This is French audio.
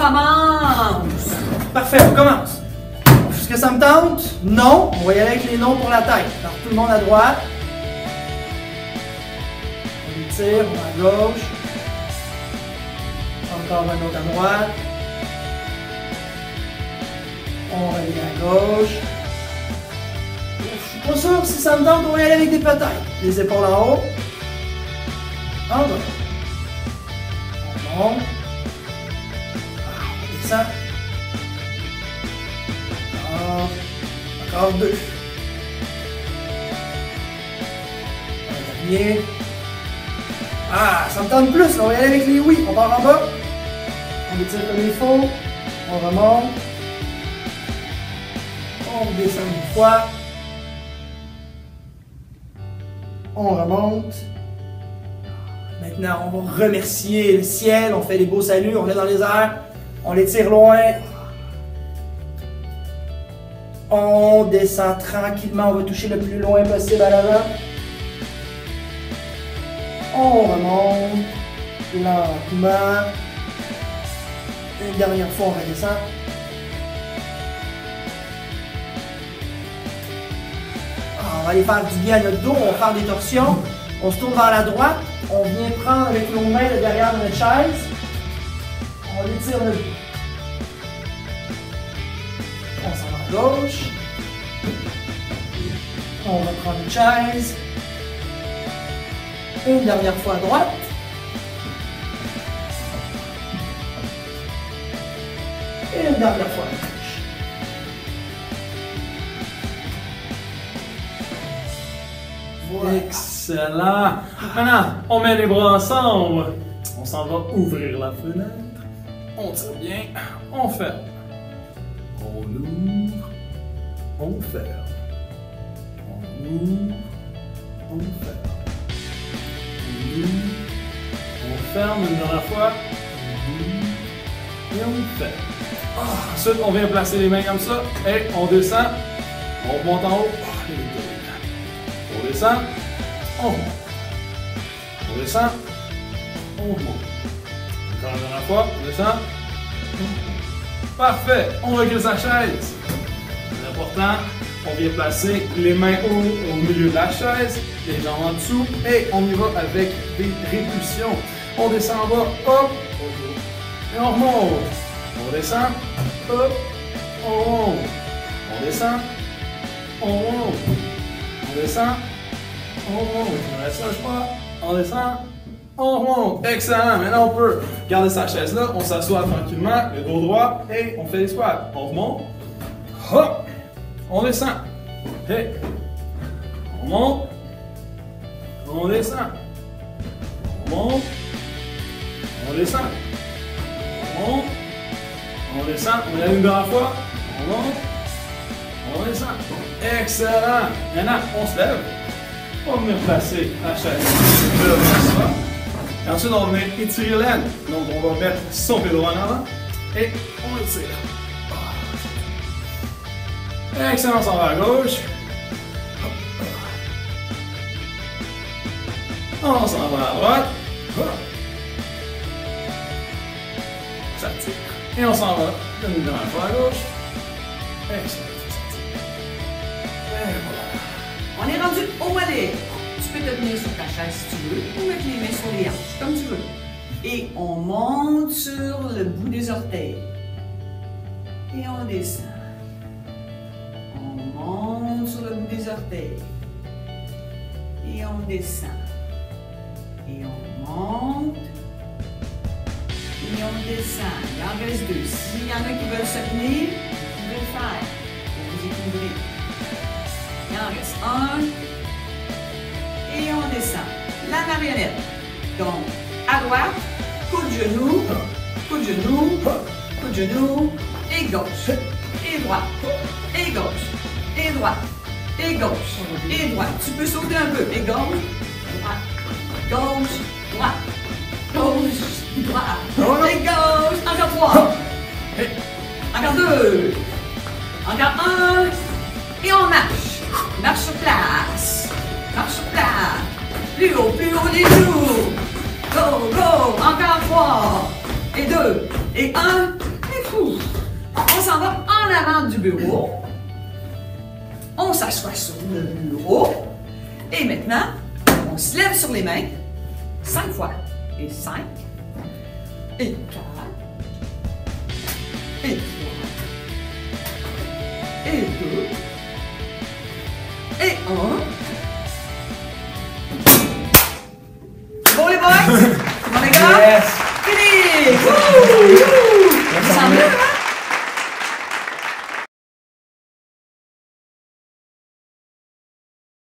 commence! Parfait, on commence. Est-ce que ça me tente? Non. On va y aller avec les noms pour la tête. Alors, tout le monde à droite. On étire, on va à gauche. Encore un autre à droite. On revient à gauche. Je suis pas sûr si ça me tente, on va y aller avec des peut-être. Les épaules en haut. En bas. On monte. On descend. Encore deux. Un dernier. Ah, ça me tente plus, là. On va y aller avec les oui. On part en bas. On étire comme il faut. On remonte. On descend une fois. On remonte. Maintenant, on va remercier le ciel. On fait des beaux saluts. On est dans les airs. On les tire loin. On descend tranquillement. On va toucher le plus loin possible à l'avant. On remonte. Lentement. Une dernière fois, on redescend. On va aller faire du bien à notre dos. On va faire des torsions. On se tourne vers la droite. On vient prendre avec nos mains le derrière de notre chaise. On étire le dos. On s'en va à gauche. On va prendre une chaise. Une dernière fois à droite. Et une dernière fois à gauche. Voilà. Excellent. Maintenant, on met les bras ensemble. On s'en va ouvrir la fenêtre. On tire bien. On ferme. On ouvre. On ferme. On ouvre. On ferme. On ouvre. On ferme une dernière fois. On ouvre. Et on ferme. Ensuite, on vient placer les mains comme ça. Et on descend. On remonte en haut. Les deux. On descend. On remonte. On descend. On remonte. Encore une dernière fois. On descend. Parfait. On recule sa chaise. C'est important. On vient placer les mains au milieu de la chaise, les jambes en dessous, et on y va avec des répulsions. On descend en bas, hop, et on remonte. On descend, hop, on remonte. On descend, on remonte. On descend, on remonte. On descend, je crois. On descend, on remonte. Excellent. Maintenant, on peut garder sa chaise là. On s'assoit tranquillement, le dos droit, et on fait des squats. On remonte, hop. On descend. Hey. On monte. On descend. On monte. On descend. On monte. On descend. On lève une dernière fois. On monte. On descend. Excellent. Maintenant, on se lève. On va venir placer la chaise. Et ensuite, on va venir étirer l'aine. Donc, on va mettre son pied droit en avant. Et on étire. Excellent, on s'en va à gauche. On s'en va à droite. Ça tire. Et on s'en va une dernière fois à gauche. Excellent, ça tire. Et voilà. On est rendu au mollet. Tu peux te tenir sur ta chaise si tu veux ou mettre les mains sur les hanches, comme tu veux. Et on monte sur le bout des orteils. Et on descend. On monte sur le bout des orteils. Et on descend. Et on monte. Et on descend. Il en reste deux. S'il y en a qui veulent se tenir, vous pouvez le faire. Pour vous équilibrer. Il en reste un. Et on descend. La marionnette. Donc, à droite, coup de genou, coup de genou, coup de genou, et gauche, et droite, et gauche, et droite, et gauche, et droite. Tu peux sauter un peu. Et gauche, droite, gauche, droite, gauche, droite, et gauche. Encore trois. Encore deux. Encore un. Et on marche. Marche sur place. Marche sur place. Plus haut les genoux. Go, go. Encore trois. Et deux. Et un. On s'en va en avant du bureau. On s'assoit sur le bureau. Et maintenant, on se lève sur les mains 5 fois. Et 5. Et 4. Et 3. Et 2. Et 1. Bon les boys? Bon les gars? Yes! Fini! Wouh! Ça sent mieux, hein?